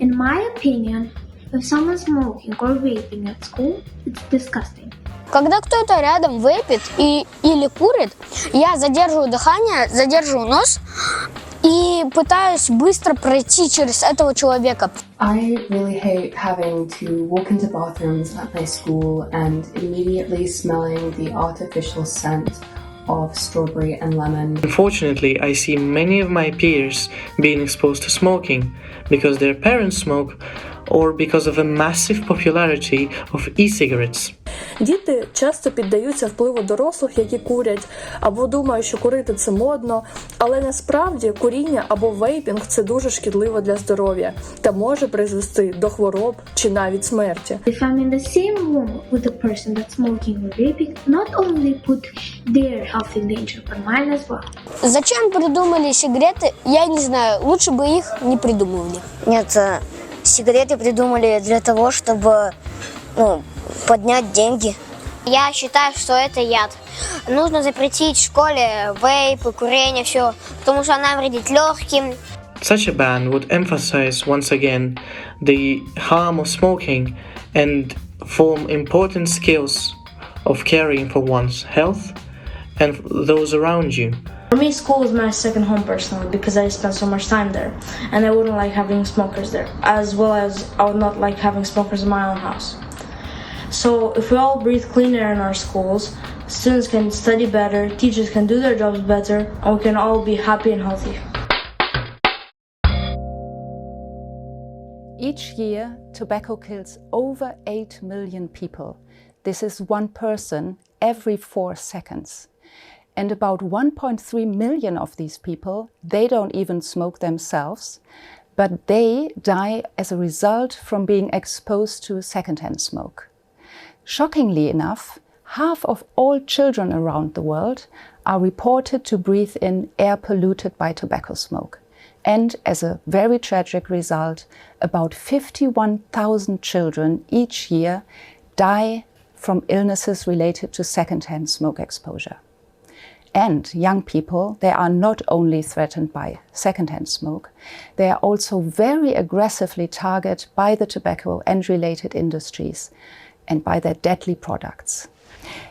In my opinion, if someone's smoking or vaping at school, it's disgusting. Когда кто-то рядом вейпит или курит, я задерживаю дыхание, задерживаю нос и пытаюсь быстро пройти через этого человека. I really hate having to walk into bathrooms at my school and immediately smelling the artificial scent of strawberry and lemon. Unfortunately, I see many of my peers being exposed to smoking because their parents smoke or because of a massive popularity of e-cigarettes. Діти часто піддаються впливу дорослих, які курять, або думають, що курити – це модно, але насправді куріння або вейпінг – це дуже шкідливо для здоров'я та може призвести до хвороб чи навіть смерті. If I'm in the same room with a person that's smoking or vaping, not only put their health in danger, but mine as well. Зачем придумали сигареты? Я не знаю, лучше бы их не придумывали. Нет, сигареты придумали для того, чтобы поднять деньги. Я считаю, что это яд. Нужно запретить в школе вейп, курение, все, потому что она вредит легким. Such a ban would emphasize once again the harm of smoking and form important skills of caring for one's health and those around you. For me, school is my second home personally because I spend so much time there, and I wouldn't like having smokers there, as well as I would not like having smokers in my own house. So if we all breathe clean air in our schools, students can study better, teachers can do their jobs better, and we can all be happy and healthy. Each year, tobacco kills over 8 million people. This is one person every 4 seconds. And about 1.3 million of these people, they don't even smoke themselves, but they die as a result from being exposed to secondhand smoke. Shockingly enough, half of all children around the world are reported to breathe in air polluted by tobacco smoke. And as a very tragic result, about 51,000 children each year die from illnesses related to secondhand smoke exposure. And young people, they are not only threatened by secondhand smoke, they are also very aggressively targeted by the tobacco and related industries and by their deadly products.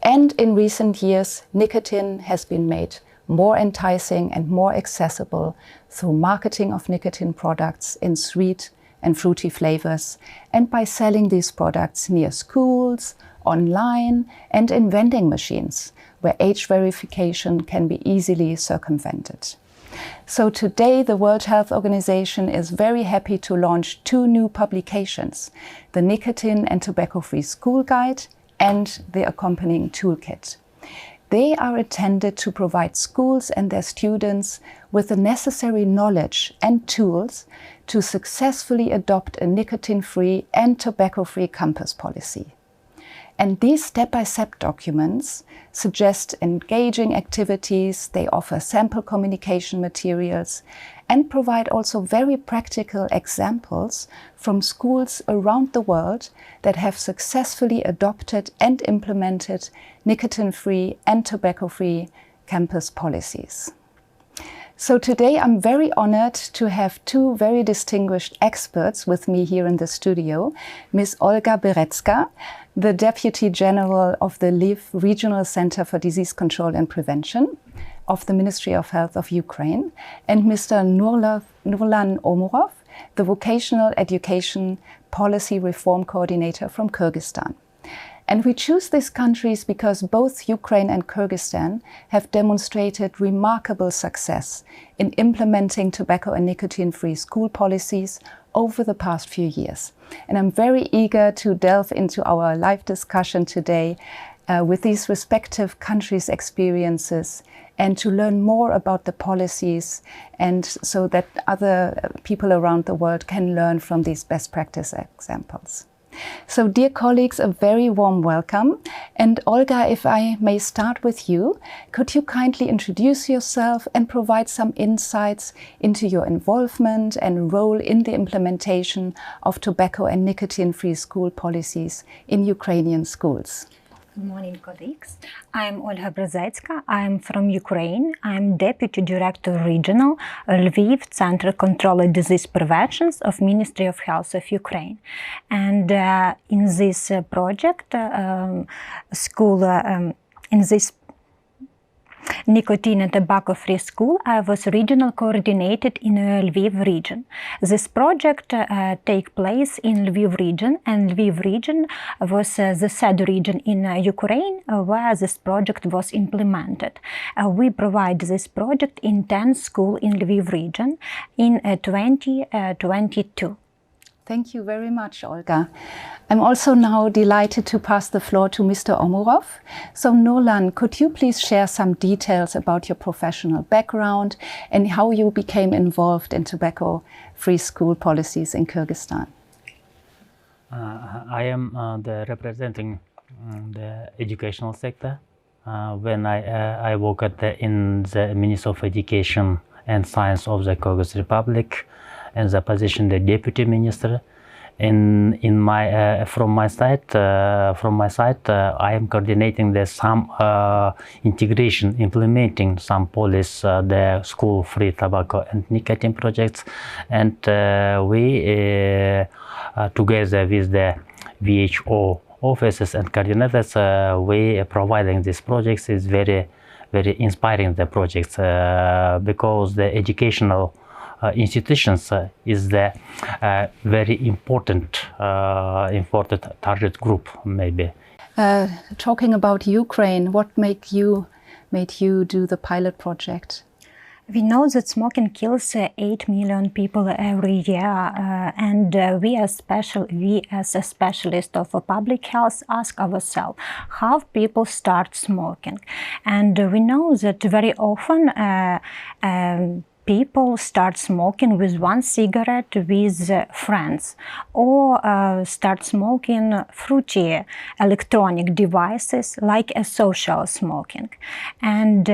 And in recent years, nicotine has been made more enticing and more accessible through marketing of nicotine products in sweet and fruity flavors and by selling these products near schools, online and in vending machines, where age verification can be easily circumvented. So today the World Health Organization is very happy to launch 2 new publications, the Nicotine and Tobacco-Free School Guide and the accompanying toolkit. They are intended to provide schools and their students with the necessary knowledge and tools to successfully adopt a nicotine-free and tobacco-free campus policy. And these step-by-step documents suggest engaging activities, they offer sample communication materials, and provide also very practical examples from schools around the world that have successfully adopted and implemented nicotine-free and tobacco-free campus policies. So today I'm very honored to have 2 very distinguished experts with me here in the studio, Ms. Olha Brezetska, the Deputy General of the Lviv Regional Center for Disease Control and Prevention of the Ministry of Health of Ukraine, and Mr. Nurlan Omurov, the Vocational Education Policy Reform Coordinator from Kyrgyzstan. And we choose these countries because both Ukraine and Kyrgyzstan have demonstrated remarkable success in implementing tobacco and nicotine-free school policies over the past few years. And I'm very eager to delve into our live discussion today with these respective countries' experiences and to learn more about the policies and so that other people around the world can learn from these best practice examples. So, dear colleagues, a very warm welcome. And Olga, if I may start with you, could you kindly introduce yourself and provide some insights into your involvement and role in the implementation of tobacco and nicotine-free school policies in Ukrainian schools? Good morning, colleagues. I'm Olha Brezetska. I'm from Ukraine. I'm Deputy Director Regional, Lviv Center Control and Disease Prevention of Ministry of Health of Ukraine. And in this project, in this nicotine and tobacco-free school, I was regional coordinated in Lviv region. This project take place in Lviv region, and Lviv region was the third region in Ukraine where this project was implemented. We provide this project in 10 schools in Lviv region in 2022. Thank you very much, Olga. I'm also now delighted to pass the floor to Mr. Omurov. So Nurlan, could you please share some details about your professional background and how you became involved in tobacco-free school policies in Kyrgyzstan? I am representing the educational sector. When I worked in the Ministry of Education and Science of the Kyrgyz Republic, and the position the deputy minister. From my side, I am coordinating some integration, implementing some policies, the school-free tobacco and nicotine projects, and we together with the WHO offices and coordinators, we providing these projects is very inspiring the projects because the educational institutions is the very important target group, maybe. Talking about Ukraine, what made you do the pilot project? We know that smoking kills 8 million people every year, and we as a specialist of public health ask ourselves how people start smoking. And we know that very often people start smoking with one cigarette with friends, or start smoking fruity electronic devices like a social smoking. And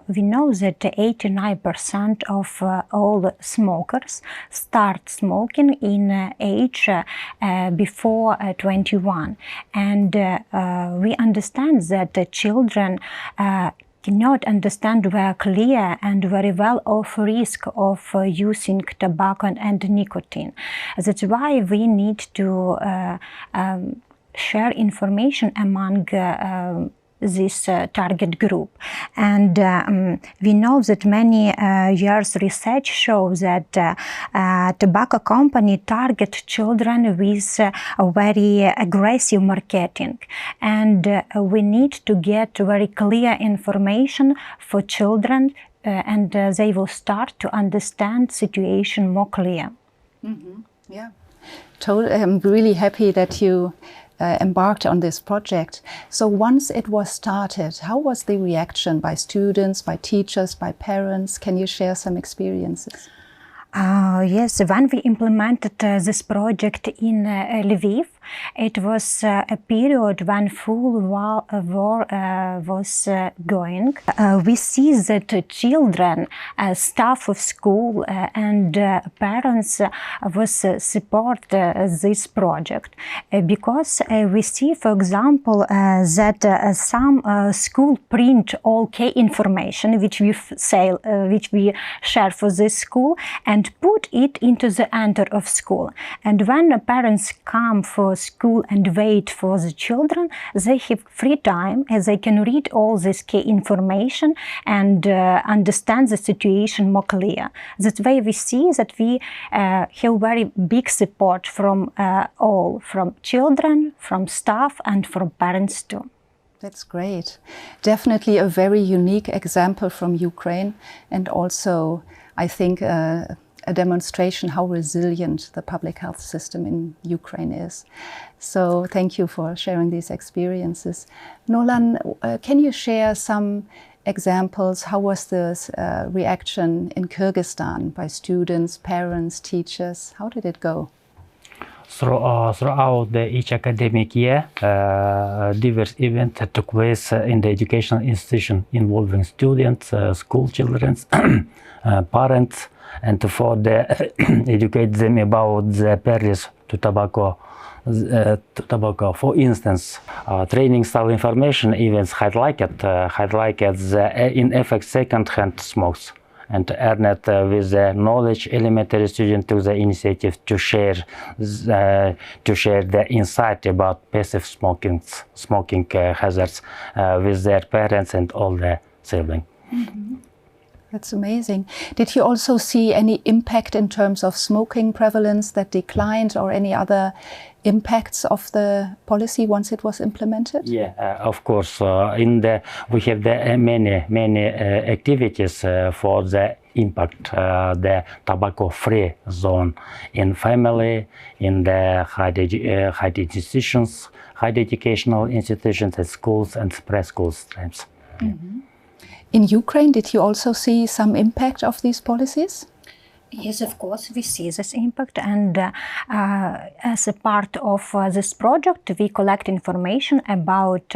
we know that 89% of all smokers start smoking in age before 21. And we understand that the children cannot understand very clear and very well of risk of using tobacco and nicotine. That's why we need to share information among this target group. And we know that many years research shows that tobacco company target children with very aggressive marketing. And we need to get very clear information for children and they will start to understand situation more clear. Mm-hmm. Yeah, I'm really happy that you embarked on this project. So once it was started, how was the reaction by students, by teachers, by parents? Can you share some experiences? Yes, when we implemented this project in Lviv, it was a period when full war was going. We see that children, staff of school and parents was support this project because we see, for example, that some school print all key information which we share for this school and put it into the enter of school. And when the parents come for school and wait for the children, they have free time as they can read all this key information and understand the situation more clear. That's why we see that we have very big support from all, from children, from staff and from parents too. That's great. Definitely a very unique example from Ukraine, and also I think a demonstration how resilient the public health system in Ukraine is. So thank you for sharing these experiences. Nurlan, can you share some examples? How was the reaction in Kyrgyzstan by students, parents, teachers? How did it go? Throughout each academic year, diverse events took place in the educational institution involving students, school children, parents, and for educate them about the barriers to tobacco tobacco. For instance, training style information events highlighted the in effect second-hand smokes, and earned with the knowledge elementary students took the initiative to share the insight about passive smoking hazards with their parents and all the siblings. Mm-hmm. That's amazing. Did you also see any impact in terms of smoking prevalence that declined, or any other impacts of the policy once it was implemented? Yeah, of course. We have the many activities for the impact, the tobacco-free zone in family, in the higher institutions, higher educational institutions, at schools and preschool streams. Mm-hmm. In Ukraine, did you also see some impact of these policies? Yes, of course, we see this impact, and as a part of this project, we collect information about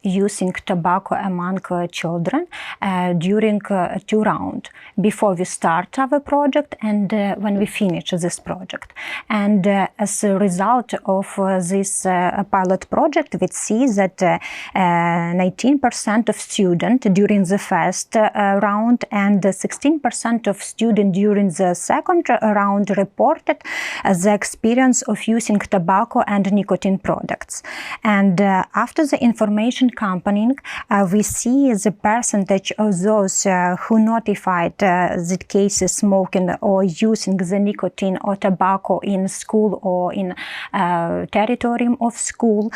using tobacco among children during 2 rounds, before we start our project and when we finish this project. And as a result of this pilot project, we see that 19% of students during the first round and 16% of students during the second round reported the experience of using tobacco and nicotine products. And after the information accompanying, we see the percentage of those who notified the cases smoking or using the nicotine or tobacco in school or in territory of school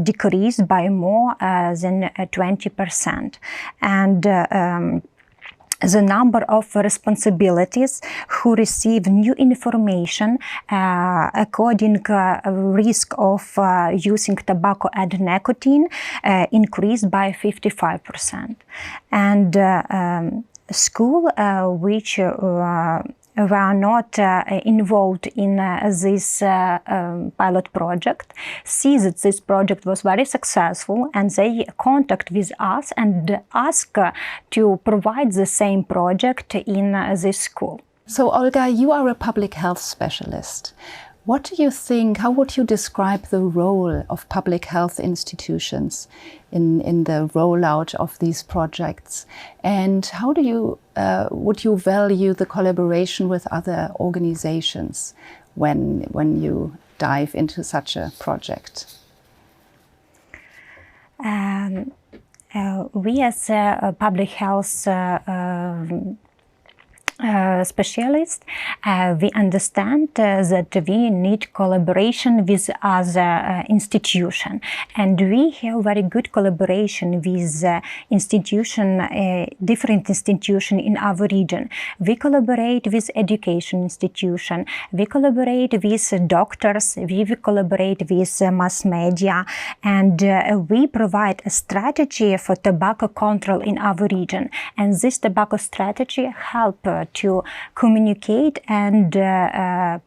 decreased by more than 20%. And the number of responsibilities who receive new information according risk of using tobacco and nicotine increased by 55%. And school which were not involved in this pilot project see that this project was very successful, and they contact with us and ask to provide the same project in this school. So Olga, you are a public health specialist. What do you think, how would you describe the role of public health institutions in the rollout of these projects? And how do you, would you value the collaboration with other organizations when you dive into such a project? We as a public health specialists, we understand that we need collaboration with other institutions, and we have very good collaboration with different institutions in our region. We collaborate with education institutions, we collaborate with doctors, we collaborate with mass media, and we provide a strategy for tobacco control in our region. And this tobacco strategy helps to communicate and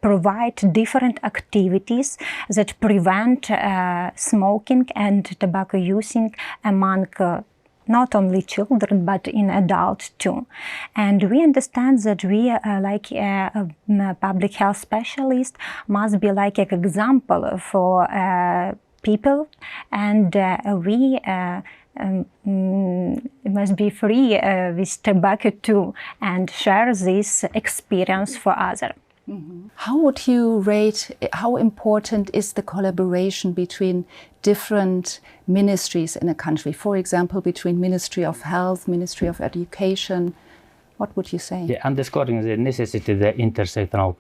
provide different activities that prevent smoking and tobacco using among not only children but in adults too. And we understand that we like a public health specialist must be like an example for people, and we must be free with tobacco too, and share this experience for others. Mm-hmm. How would you rate, how important is the collaboration between different ministries in a country? For example, between Ministry of Health, Ministry of Education. What would you say? Yeah, underscoring the necessity of the intersectoral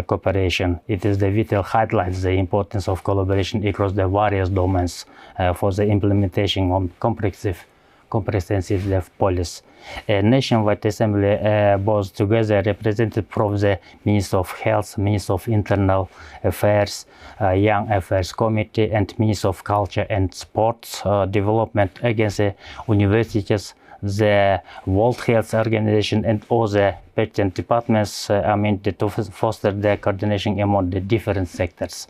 cooperation. It is the vital highlights the importance of collaboration across the various domains for the implementation of comprehensive policy. Nationwide Assembly both together represented from the Minister of Health, Minister of Internal Affairs, Young Affairs Committee, and Minister of Culture and Sports Development against the universities, the World Health Organization, and other pertinent departments to foster the coordination among the different sectors.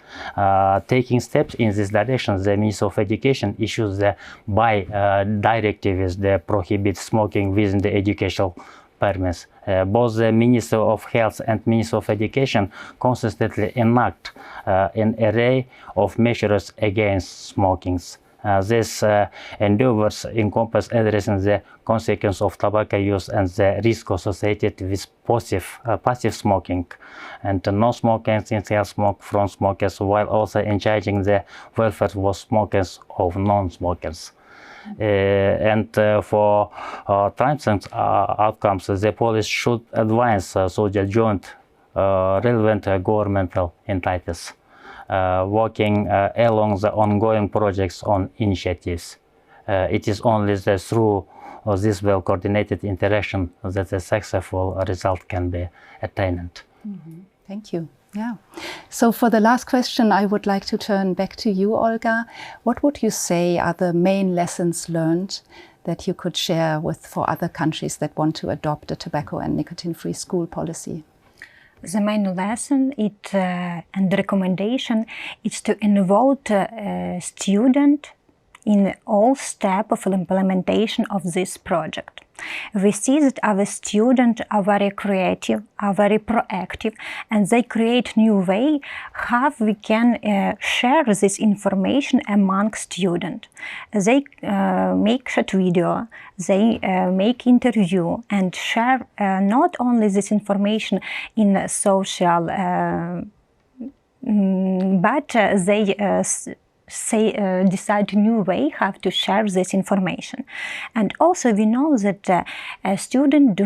Taking steps in this direction, the Minister of Education issues the directive that prohibits smoking within the educational permits. Both the Minister of Health and Minister of Education consistently enact an array of measures against smoking. These endeavors encompass addressing the consequences of tobacco use and the risk associated with passive smoking and non-smoking sincere smoke from smokers, while also encouraging the welfare of smokers of non-smokers. For transient outcomes, the police should advance so the joint relevant governmental entities working along the ongoing projects on initiatives. It is only through this well-coordinated interaction that a successful result can be attained. Mm-hmm. Thank you. Yeah. So for the last question, I would like to turn back to you, Olga. What would you say are the main lessons learned that you could share for other countries that want to adopt a tobacco and nicotine-free school policy? The main lesson and recommendation is to involve student in all steps of implementation of this project. We see that our students are very creative, are very proactive, and they create new way how we can share this information among students. They make short video, they make interview and share not only this information in social, but they decide new way how to share this information. And also we know that a student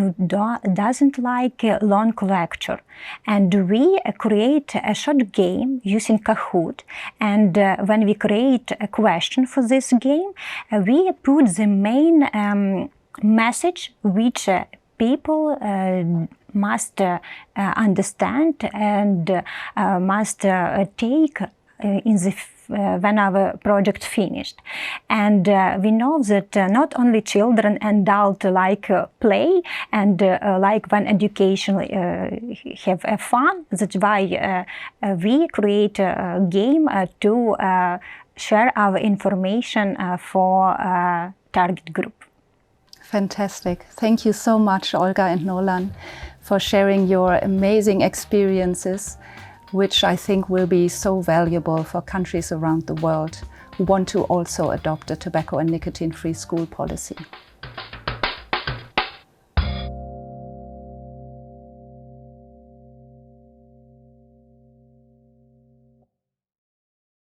doesn't like a long lecture, and we create a short game using Kahoot, and when we create a question for this game, we put the main message which people must understand and must take in the when our project finished. And we know that not only children and adults like play and like when education have fun. That's why we create a game to share our information for target group. Fantastic. Thank you so much, Olga and Nurlan, for sharing your amazing experiences, which I think will be so valuable for countries around the world who want to also adopt a tobacco and nicotine-free school policy.